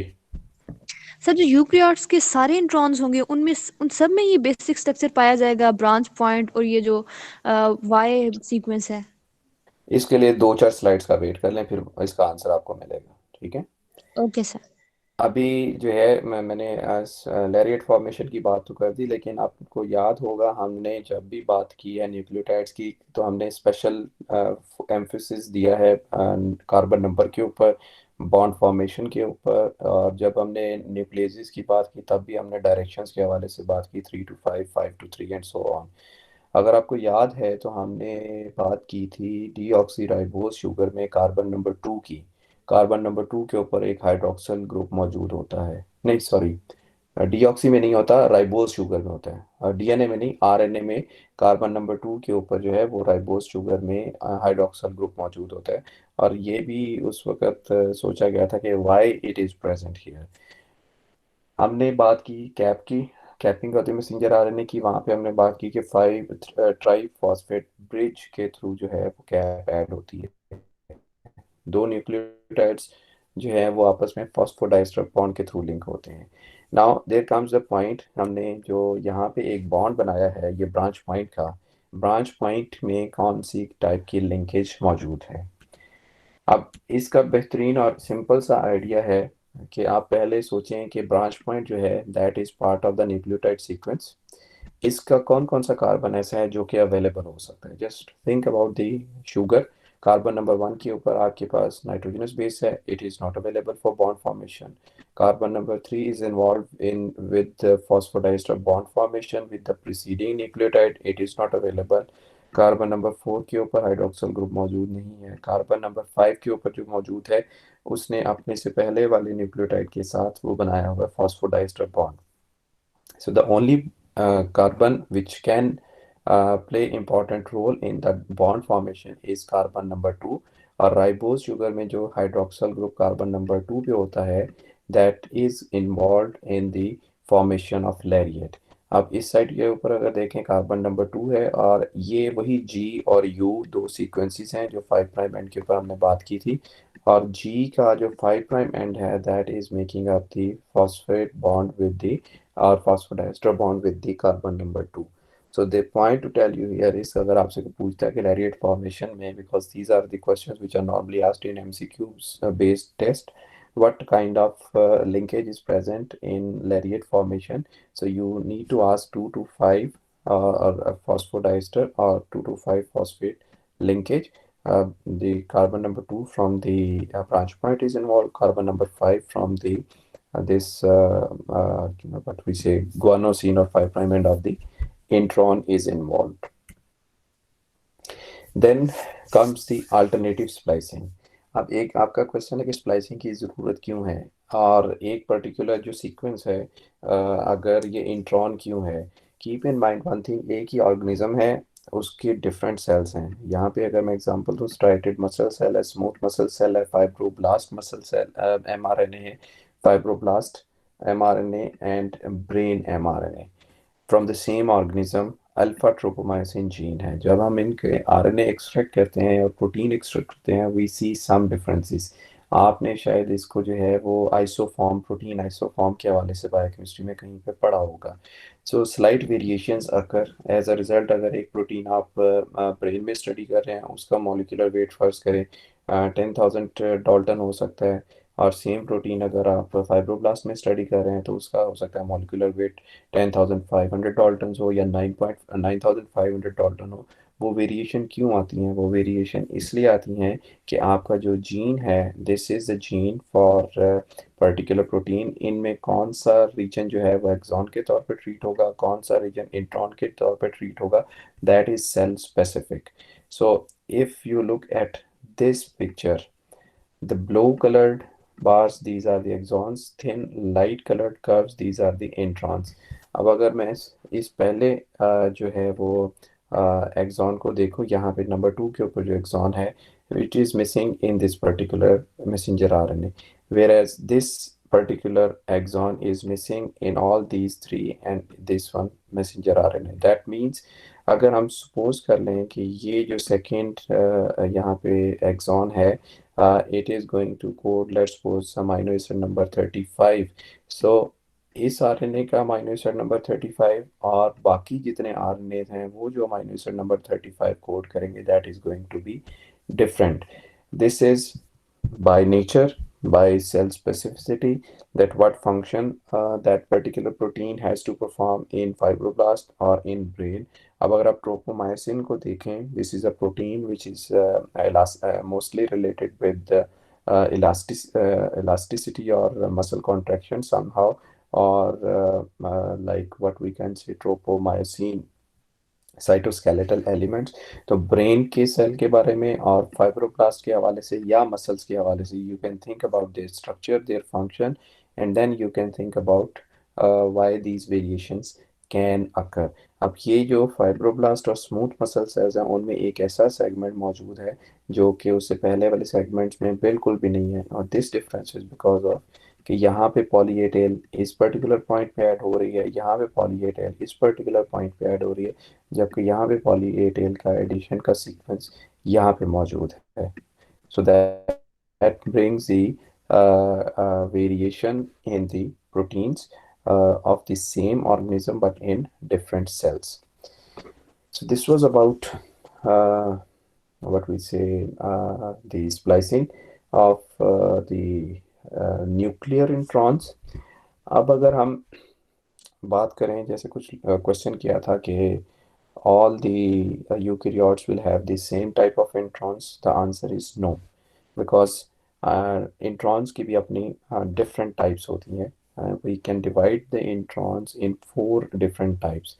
Speaker 7: sir जो eukaryotes के सारे introns होंगे उनमें उन सब में ये बेसिक स्ट्रक्चर पाया जाएगा, ब्रांच पॉइंट और ये जो वाई सीक्वेंस है?
Speaker 1: इसके लिए 2-4 स्लाइड्स का वेट कर लें, फिर इसका आंसर आपको मिलेगा। ठीक है,
Speaker 7: ओके सर।
Speaker 1: अभी जो है मैंने लैरिएट फॉर्मेशन की बात तो कर दी, लेकिन आपको याद होगा हमने जब भी बात की है न्यूक्लियोटाइड्स की तो हमने स्पेशल एम्फेसिस दिया है कार्बन नंबर के ऊपर, बॉन्ड फॉर्मेशन के ऊपर, और जब हमने न्यूक्लियेसिस की बात की तब भी हमने डायरेक्शंस के हवाले से बात की, 3 to 5, 5 to 3 and so on. अगर आपको याद है तो हमने बात की थी डीऑक्सीराइबोज शुगर में कार्बन नंबर 2 की। कार्बन नंबर 2 के ऊपर एक हाइड्रोक्सिल ग्रुप मौजूद होता है, नहीं सॉरी, डीऑक्सी में नहीं होता, राइबोज शुगर में होता है, और DNA में नहीं, RNA में कार्बन नंबर 2 के ऊपर जो है वो राइबोज शुगर में हाइड्रोक्सिल ग्रुप मौजूद होता है। और ये भी उस वक्त सोचा गया था कि why it is present here. हमने बात की कैप की, कैपिंग होती है मैसेंजर RNA की, वहाँ पे हमने बात की कि 5 ट्राइफॉस्फेट ब्रिज के थ्रू जो है वो कैप ऐड होती है। 2 न्यूक्लियोटाइड्स जो है वो आपस में फॉस्फोडाइस्टर बॉन्ड के थ्रू लिंक होते हैं। Now there comes the point, हमने जो यहाँ पे एक बॉन्ड बनाया है ये ब्रांच पॉइंट का, ब्रांच पॉइंट में कौन सी टाइप की लिंकेज मौजूद है। अब इसका बेहतरीन और सिंपल सा आइडिया है कि आप पहले सोचें कि ब्रांच पॉइंट जो है that is part of the nucleotide sequence, इसका कौन कौन सा कार्बन ऐसा है जो कि अवेलेबल हो सकता है? Just think about the sugar. Carbon number 1 के ऊपर आपके पास नाइट्रोजनस बेस है, it is not available for bond formation. Carbon number 3 is involved in with the phosphodiester bond formation with the preceding nucleotide, it is not available। Carbon number 4 के ऊपर hydroxyl group मौजूद नहीं है। Carbon number 5 के ऊपर जो मौजूद है उसने अपने से पहले वाले न्यूक्लियोटाइड के साथ वो बनाया हुआ है phosphodiester bond. So the only carbon which can play important role in the bond formation is carbon number 2। और राइबोज शुगर में जो हाइड्रोक्सिल ग्रुप कार्बन नंबर 2 पे होता है that is involved in the formation of lariat। अब इस side के ऊपर अगर देखें कार्बन नंबर 2 है और ये वही G और U दो सीक्वेंसेस हैं जो 5 प्राइम एंड के ऊपर हमने बात की थी। और G का जो 5 प्राइम एंड है that is making up the phosphate bond with the or phosphodiester bond with the carbon number 2। So the point to tell you here is अगर आपसे कोई पूछता है कि lariat formation में, because these are the questions which are normally asked in MCQs based test, what kind of linkage is present in lariat formation? So you need to ask 2 to 5 or a phosphodiester or 2 to 5 phosphate linkage। The carbon number 2 from the branch point is involved, carbon number 5 from the what we say guanosine or 5 prime end of the intron is involved। Then comes the alternative splicing। अब एक आपका question है कि splicing की ज़रूरत क्यों है और एक पर्टिकुलर जो सीक्वेंस है अगर ये इंट्रॉन क्यों है। Keep in mind one thing, एक ही ऑर्गेनिज्म है, उसके डिफरेंट सेल्स हैं। यहाँ पे अगर मैं एग्जांपल दूँ, स्ट्राइटेड मसल सेल है, स्मूथ मसल सेल है, फाइब्रोब्लास्ट मसल सेल एमआरएनए है, fibroblast mRNA and brain mRNA from the same organism। Alpha ट्रोपोमाइसिन gene है। जब हम इनके आरएनए एक्सट्रैक्ट करते हैं और प्रोटीन एक्सट्रैक्ट करते हैं वी सी सम डिफरेंसेस। आपने शायद इसको जो है वो आइसोफॉर्म, प्रोटीन आइसोफॉर्म के हवाले से बायोकेमिस्ट्री में कहीं पे पढ़ा होगा। So slight variations occur as a result. अगर एक प्रोटीन आप ब्रेन में स्टडी कर रहे हैं उसका मॉलिक्यूलर वेट फर्ज करें 10,000 डाल्टन हो सकता है, और सेम प्रोटीन अगर आप फाइब्रोब्लास्ट में स्टडी कर रहे हैं तो उसका हो सकता है मॉलिक्यूलर वेट 10,500 डाल्टन हो या 9,500 डाल्टन हो। वो वेरिएशन क्यों आती हैं? वो वेरिएशन इसलिए आती हैं कि आपका जो जीन है, this is the gene for particular protein, इनमें कौन सा रीजन जो है वो एक्सॉन के तौर पे ट्रीट होगा, कौन सा रीजन इंट्रॉन के तौर पे ट्रीट होगा, that is cell specific. So if you look at this picture, the blue colored bars these are the axons, thin light colored curves these are the introns। अब अगर मैं इस पहले जो है वो एक्सॉन को देखो, यहाँ पे नंबर 2 के ऊपर जो एक्सॉन है it is missing in this particular messenger RNA, whereas this particular axon is missing in all these 3 and this one messenger RNA। that means अगर हम सपोज कर लें कि ये जो सेकेंड यहाँ पे एक्सॉन है it is going to code let's suppose amino acid number 35। so इस आरएनए का अमीनो एसिड नंबर 35 और बाकी जितने आरएनए हैं वो जो अमीनो एसिड नंबर 35 कोड करेंगे that is going to be different। This is by nature, by cell specificity, that what function that particular protein has to perform in fibroblast or in brain। अब अगर आप ट्रोपोमाइसिन को देखें, this is a protein which is mostly related with the elasticity or muscle contraction somehow, or like what we can say tropomyosin cytoskeletal elements. तो brain के cell के बारे में और फाइब्रोब्लास्ट के हवाले से या मसल्स के हवाले से you can think about their structure, their function, and then you can think about why these variations can occur. अब ये जो फाइब्रोब्लास्ट और स्मूथ मसल सेल्स हैं उनमें एक ऐसा सेगमेंट मौजूद है जो कि उससे पहले वाले सेगमेंट्स में बिल्कुल भी नहीं है, और this difference is because of कि यहाँ पे पॉली ए टेल इस पर्टिकुलर पॉइंट पे ऐड हो रही है, यहाँ पे पॉली ए टेल इस पर्टिकुलर पॉइंट पे ऐड हो रही है, जबकि यहाँ पे पॉली ए टेल का एडिशन का सीक्वेंस यहाँ पे मौजूद है। So that brings the variation in the proteins of the same organism but in different cells। So this was about what we say the splicing of the nuclear introns। अब अगर हम बात करें, जैसे कुछ क्वेश्चन किया था कि all the eukaryotes will have the same type of introns, the answer is no, because introns की भी अपनी different types होती हैं. We can divide the introns in 4 different types.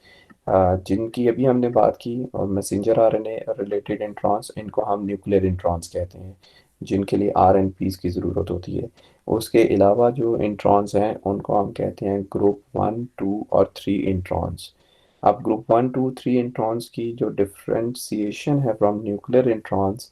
Speaker 1: जिनकी अभी हमने बात की, और मैसेंजर आरएनए रिलेटेड इंट्रॉन्स, इनको हम न्यूक्लियर इंट्रॉन्स कहते हैं, जिनके लिए आरएनपीज की ज़रूरत होती है. उसके अलावा जो इंट्रॉन्स हैं उनको हम कहते हैं ग्रुप 1, 2 और 3 इंट्रॉन्स. अब ग्रुप 1, 2, 3 इंट्रॉन्स की जो डिफ्रेंशिएशन है फ्रॉम न्यूक्लियर इंट्रॉन्स,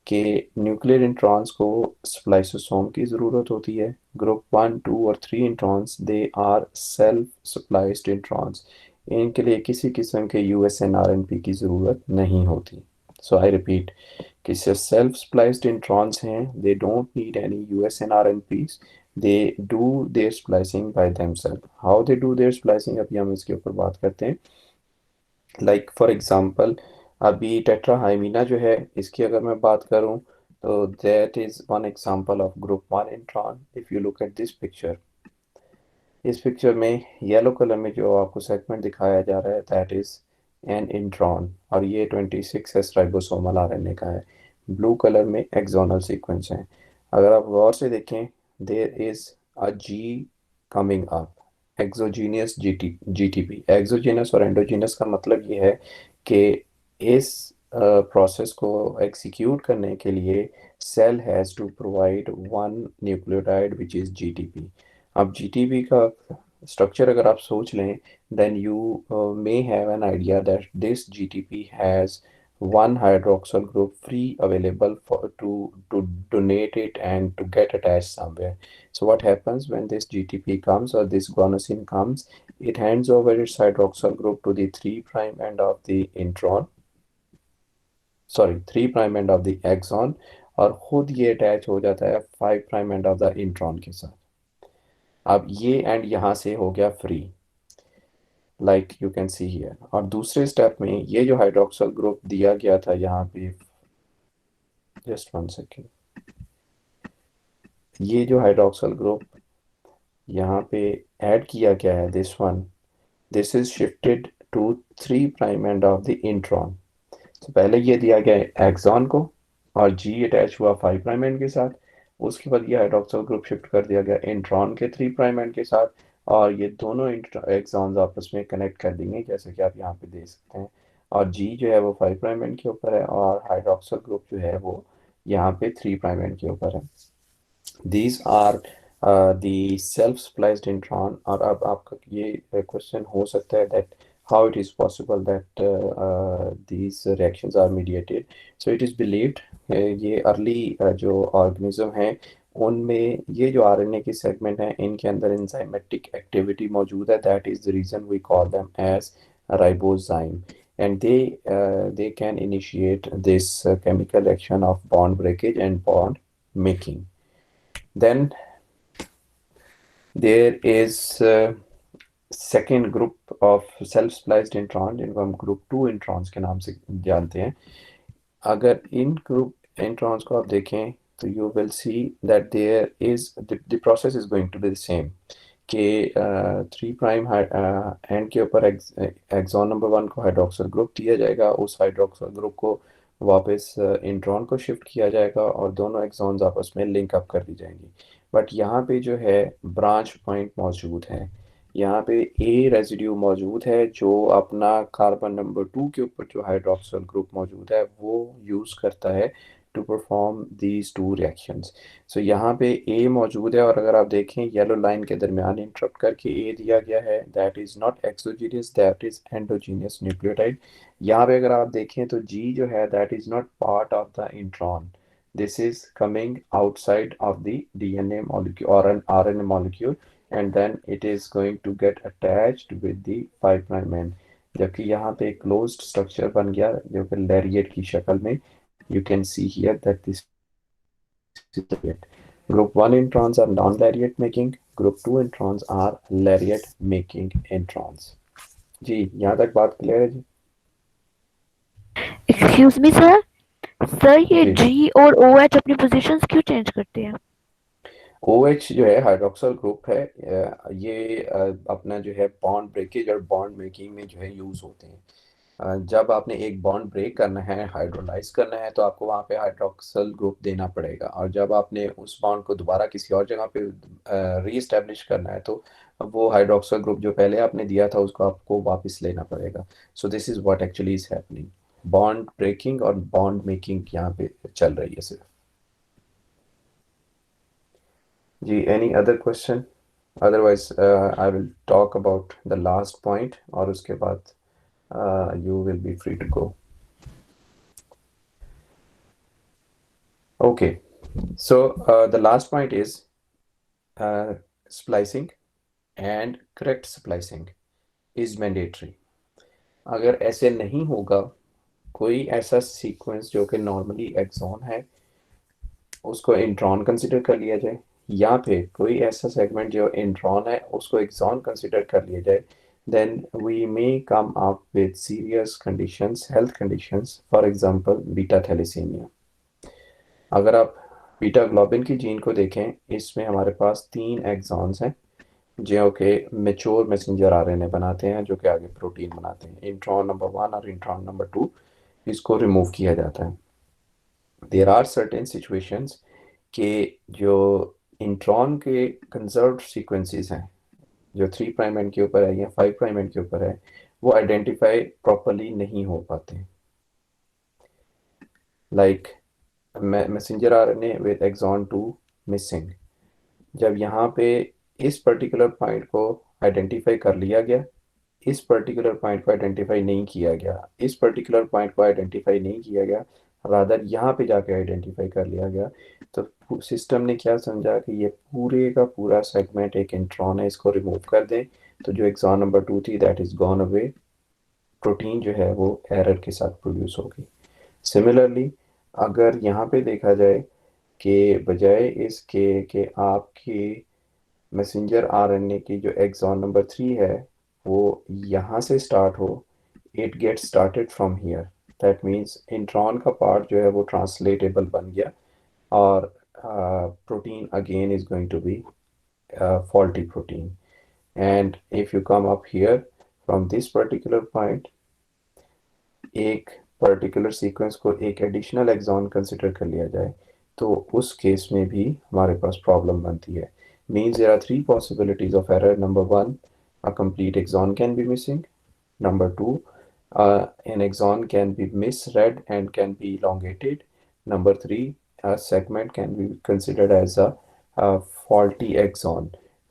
Speaker 1: के न्यूक्लियर इंट्रॉन्स को स्प्लाइसोसोम की ज़रूरत होती है. ग्रुप 1, 2 और 3 introns they are self spliced introns. इनके लिए किसी किस्म के यूएसएनआरएनपी की ज़रूरत नहीं होती. सो आई रिपीट कि सेल्फ स्प्लाइस्ड इंट्रॉन्स हैं, they don't need any U snRNPs, they do their splicing by themselves. How they do their splicing, अभी हम इसके ऊपर बात करते हैं. लाइक फॉर एग्जांपल, अभी टेट्राहाइमीना जो है, इसकी अगर मैं बात करूं, तो that is one example of group 1 intron. If you look at this picture, इस पिक्चर में येलो कलर में जो आपको सेगमेंट दिखाया जा रहा है, दैट इज एन इंट्रॉन, और ये 26S राइबोसोमल आरएनए का है. ब्लू कलर में एक्सोनल सीक्वेंस है. अगर आप गौर से देखें, there is a G coming up, exogenous GTP. Exogenous और एंडोजीनस का मतलब ये है कि इस प्रोसेस को एग्जीक्यूट करने के लिए cell has to provide one nucleotide which is GTP. अब जीटीपी का स्ट्रक्चर अगर आप सोच लें, then you may have an idea that this GTP has one hydroxyl group free available to donate it and to get attached somewhere. So what happens when this GTP comes, or this guanosine comes, it hands over its hydroxyl group to the 3' end of the intron, sorry 3' end of the axon, और खुद ये attach हो जाता है 5' end of the intron के साथ. अब ये एंड यहाँ से हो गया free, like you can see here. और दूसरे स्टेप में ये जो हाइड्रोक्सल ग्रुप दिया गया था यहाँ पे, जस्ट 1 सेकेंड, ये जो हाइड्रोक्सल ग्रुप यहाँ पे ऐड किया गया है, this one, this is shifted to 3' end of the intron. तो पहले ये दिया गया एक्सॉन को, और जी अटैच हुआ 5' एंड के साथ. उसके बाद ये हाइड्रोक्सल ग्रुप शिफ्ट कर दिया गया इंट्रॉन के 3' एंड के साथ, और ये दोनों एक्सॉन्स आपस में कनेक्ट कर देंगे, जैसे कि आप यहाँ पे देख सकते हैं. और जी जो है वो 5' एंड के ऊपर है, और हाइड्रोक्सल ग्रुप जो है वो यहाँ पे 3' एंड के ऊपर है. These are the self spliced intron. और अब आपका ये क्वेश्चन हो सकता है that how it is possible that these reactions are mediated. So it is believed ये early जो organism हैं उनमें ये जो RNA की segment हैं, इनके अंदर enzymatic activity मौजूद है. That is the reason we call them as ribozyme, and they can initiate this chemical reaction of bond breakage and bond making. Then there is second group of self spliced intron, जिनको हम group 2 introns के नाम से जानते हैं. अगर इन group introns को आप देखें, तो you will see that there is the process is going to be the same, कि 3' एंड के ऊपर एक्सॉन नंबर 1 को हाइड्रोक्सल ग्रुप दिया जाएगा. उस हाइड्रोक्सल ग्रुप को वापस इंट्रॉन को शिफ्ट किया जाएगा, और दोनों एक्सॉन्स आपस में लिंक अप कर दी जाएंगी. बट यहाँ पे जो है ब्रांच पॉइंट मौजूद है, यहाँ पे ए रेजिड्यू मौजूद है, जो अपना कार्बन नंबर 2 के ऊपर जो हाइड्रोक्सल ग्रुप मौजूद है वो यूज़ करता है टू परफॉर्म दीज 2 रिएक्शंस. सो यहाँ पे ए मौजूद है, और अगर आप देखें येलो लाइन के दरमियान इंटरप्ट करके ए दिया गया है, that is not exogenous, that is endogenous nucleotide. यहाँ पे अगर आप देखें तो जी जो है that is not part of the intron, this is coming outside of the DNA molecule और an RNA molecule, and then it is going to get attached with the 5' end. जबकि यहाँ पे एक closed structure बन गया, जो कि lariat की शक्ल में. You can see here that this is lariat. Group 1 introns are non-lariat making. Group 2 introns are lariat making introns. जी, यहाँ तक बात क्लियर है जी?
Speaker 8: एक्सक्यूज मी सर, ये
Speaker 1: जी.
Speaker 8: जी और ओ एच अपनी पोजीशंस क्यों चेंज करते हैं?
Speaker 1: OH जो है हाइड्रोक्सल ग्रुप है, ये अपना जो है बॉन्ड ब्रेकेज और बॉन्ड मेकिंग में जो है यूज होते हैं। जब आपने एक बॉन्ड ब्रेक करना है, हाइड्रोलाइज करना है, तो आपको वहाँ पे हाइड्रोक्सल ग्रुप देना पड़ेगा, और जब आपने उस बॉन्ड को दोबारा किसी और जगह पे री एस्टेब्लिश करना है, तो वो हाइड्रोक्सल ग्रुप जो पहले आपने दिया था उसको आपको वापस लेना पड़ेगा। So this is what actually is happening. Bond breaking और बॉन्ड मेकिंग यहाँ पे चल रही है सिर्फ। जी, any other question? Otherwise I will talk about the last point, और उसके बाद you will be free to go. Okay, so the last point is splicing, and correct splicing is mandatory. अगर ऐसे नहीं होगा, कोई ऐसा सीक्वेंस जो कि नॉर्मली एक्सॉन है उसको इंट्रॉन कंसिडर कर लिया जाए, या फिर कोई ऐसा सेगमेंट जो इंट्रॉन है उसको एक्सॉन कंसिडर कर लिया जाए, then we may come up with serious conditions, health conditions, for example beta thalassemia. अगर आप बीटा ग्लोबिन की जीन को देखें, इसमें हमारे पास 3 एक्सॉन्स हैं जो कि मेच्योर मैसेंजर आरएनए बनाते हैं, जो कि आगे प्रोटीन बनाते हैं। इंट्रॉन नंबर 1 और इंट्रॉन नंबर 2 इसको रिमूव किया जाता है। देयर आर सर्टेन सिचुएशंस के जो इंट्रॉन के कंजर्व्ड सीक्वेंसेस हैं, जो 3 प्राइम एंड के ऊपर है या 5 प्राइम एंड के ऊपर है, वो आइडेंटिफाई प्रॉपरली नहीं हो पाते। Like messenger RNA with exon 2 मिसिंग। जब यहाँ पे इस पर्टिकुलर पॉइंट को आइडेंटिफाई कर लिया गया, इस पर्टिकुलर पॉइंट को आइडेंटिफाई नहीं किया गया, इस पर्टिकुलर पॉइंट को आइडेंटिफाई नहीं किया गया, रादर यहाँ पे जाके आइडेंटिफाई कर लिया गया, तो सिस्टम ने क्या समझा कि ये पूरे का पूरा सेगमेंट एक इंट्रॉन है, इसको रिमूव कर दें, तो जो एक्सॉन नंबर 2 थी that is gone away, protein जो है वो एरर के साथ प्रोड्यूस होगी। सिमिलरली अगर यहाँ पे देखा जाए कि बजाय इसके कि आपकी मैसेंजर आरएनए की जो एक्सॉन नंबर 3 है वो यहाँ से स्टार्ट हो, it get started from here, that means intron का पार्ट जो है वो ट्रांसलेटेबल बन गया, और protein again is going to be faulty protein. And if you come up here from this particular point, एक पर्टिकुलर सीक्वेंस को एक एडिशनल एक्सॉन कंसिडर कर लिया जाए, तो उस केस में भी हमारे पास प्रॉब्लम बनती है। Means there are 3 possibilities of error. Number 1, a complete exon can be missing. Number 2, an exon can be misread and can be elongated. Number 3, a segment can be considered as a faulty exon.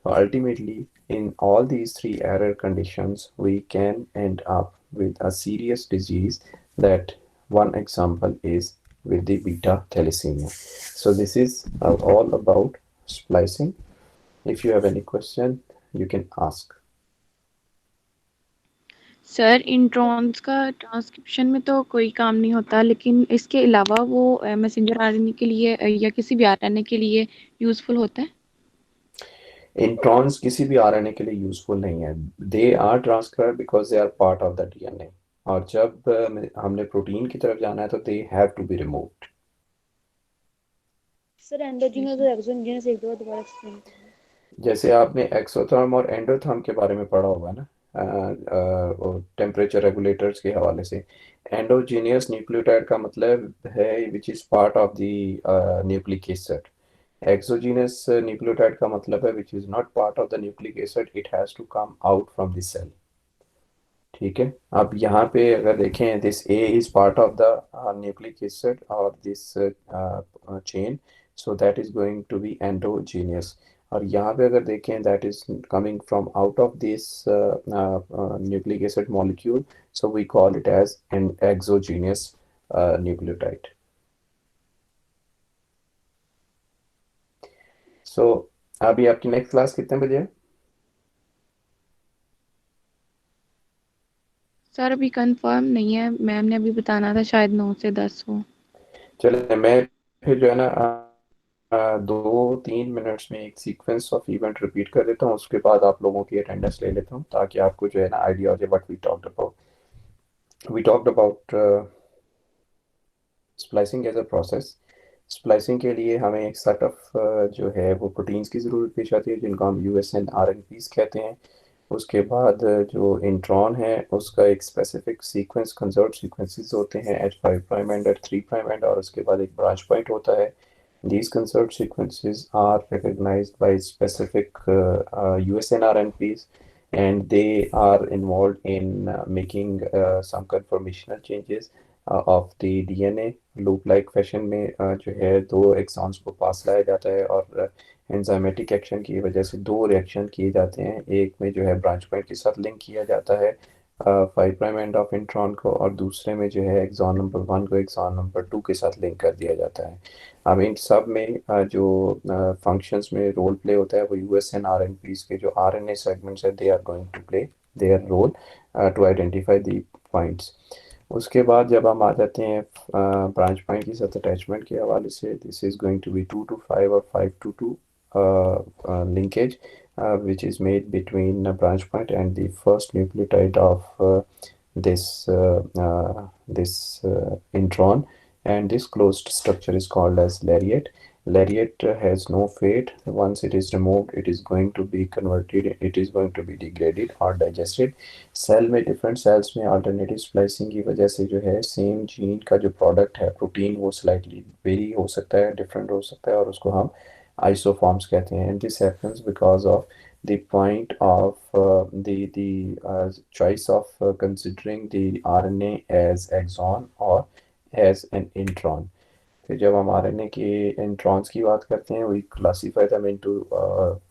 Speaker 1: So ultimately, in all these 3 error conditions, we can end up with a serious disease. That one example is with the beta thalassemia. So this is all about splicing. If you have any question, you can ask.
Speaker 2: Sir introns का transcription में तो कोई काम नहीं होता, लेकिन इसके अलावा वो मैसेंजर आरएनए के लिए या किसी भी आरएनए के लिए यूजफुल होता है?
Speaker 1: इंट्रॉन्स किसी भी आरएनए के लिए यूजफुल नहीं है। They are transcribe because they are part of the DNA, और जब हमने प्रोटीन की तरफ जाना है तो they have to be removed.
Speaker 5: Sir endogenous और एक्सोजीनस एक दो दोबारा एक्सप्लेन करें।
Speaker 1: जैसे आपने एक्सोथर्म और एंडोथर्म के बारे में पढ़ा होगा ना, टेम्परेचर रेगुलेटर्स के हवाले से। एंडोजीनियस न्यूक्लियोटाइड का मतलब है which is part of the nucleic acid. Exogenous nucleotide का मतलब है which is not part of the nucleic acid, it has to come out from the cell. ठीक है, अब यहाँ पे अगर देखें, this A is part of the nucleic acid और this chain, so that is going to be endogenous. और यहाँ पे अगर देखें, that is coming from out of this nucleic acid molecule, so we call it as an exogenous nucleotide. So अभी आपकी next class कितने बजे है?
Speaker 2: सर अभी कंफर्म नहीं है, मैम ने अभी बताना था शायद 9 से 10 हो।
Speaker 1: चलिए, मैं फिर जो है ना 2-3 मिनट्स में एक सीक्वेंस ऑफ इवेंट रिपीट कर देता हूँ, उसके बाद आप लोगों की अटेंडेंस ले लेता हूँ, ताकि आपको जो है ना आइडिया हो जाए what we talked about. We talked about splicing as a process. Splicing के लिए हमें एक सेट ऑफ जो है वो प्रोटीन्स की ज़रूरत पेश आती है जिनको हम USN-RNPs कहते हैं। उसके बाद जो इंट्रॉन है उसका एक स्पेसिफिक सीक्वेंस कंजर्व्ड सीक्वेंसेस होते हैं at 5 prime end at 3 prime end, और उसके बाद एक ब्रांच पॉइंट होता है। These conserved sequences are recognized by specific USN-RNPs, and they are involved in making some conformational changes of the DNA loop-like fashion में जो है दो एक्सॉन्स को पास लाया जाता है और एंजाइमेटिक एक्शन की वजह से दो रिएक्शन किए जाते हैं। एक में जो है ब्रांच पॉइंट के साथ लिंक किया जाता है 5 प्राइम एंड ऑफ इंट्रॉन को, और दूसरे में जो है एक्सॉन नंबर 1 को एक्सॉन नंबर 2 के साथ लिंक कर दिया जाता है। अब इन सब में जो फंक्शंस में रोल प्ले होता है वो USN-RNPs के जो RNA सेगमेंट्स है they are going to play their role to identify the points. उसके बाद जब हम आ जाते हैं ब्रांच पॉइंट के साथ अटैचमेंट के हवाले से, this is going to be 2 to 5 और 5 to 2 linkage which is made between a branch point and the first nucleotide of this intron, and this closed structure is called as lariat. Lariat has no fate. Once it is removed, it is going to be converted, it is going to be degraded or digested. Cell में different cells में alternative splicing की वजह से जो है same gene का जो product है प्रोटीन वो स्लाइटली वेरी हो सकता है, डिफरेंट हो सकता है, और उसको हम आइसोफॉर्म्स कहते हैं। And this happens because of the point of the choice of considering the RNA as exon or as an intron. फिर जब हम RNA के इंट्रॉन्स की बात करते हैं, we classify them into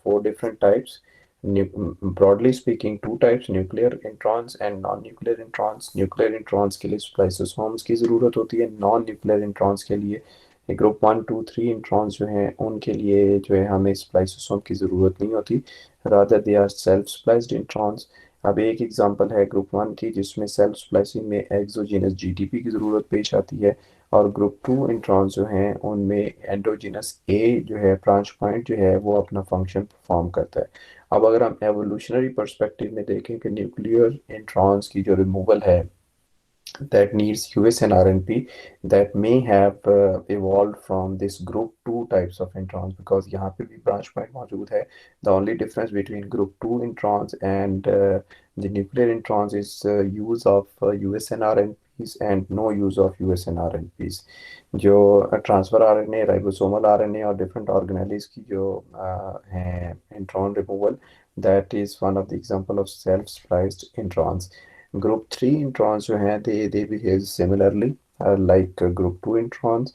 Speaker 1: 4 different types. Broadly speaking, 2 types, nuclear introns and non-nuclear introns. Nuclear introns के लिए spliceosomes की ज़रूरत होती है, non-nuclear introns के लिए ग्रुप 1, 2, 3 इंट्रॉन्स जो हैं उनके लिए जो है हमें स्प्लाइसोसोम की ज़रूरत नहीं होती, rather they are self spliced introns. अब एक एग्जांपल है ग्रुप 1 की जिसमें सेल्फ स्प्लाइसिंग में एक्सोजीनस GTP की ज़रूरत पेश आती है, और ग्रुप 2 इंट्रॉन्स जो हैं उनमें एंडोजीनस A जो है ब्रांच पॉइंट जो है वो अपना फंक्शन परफॉर्म करता है। अब अगर हम एवोल्यूशनरी पर्सपेक्टिव में देखें कि न्यूक्लियर इंट्रॉन्स की जो रिमूवल है that needs USN-RNP that may have evolved from this group 2 types of introns, because यहाँ पे भी branch point मौजूद है। The only difference between group 2 introns and the nuclear introns is use of USN-RNPs and no use of USN-RNPs। जो transfer RNA, ribosomal RNA और different organelles की जो हैं intron removal, that is one of the example of self-spliced introns. Group 3 introns जो हैं they behave similarly like group 2 introns,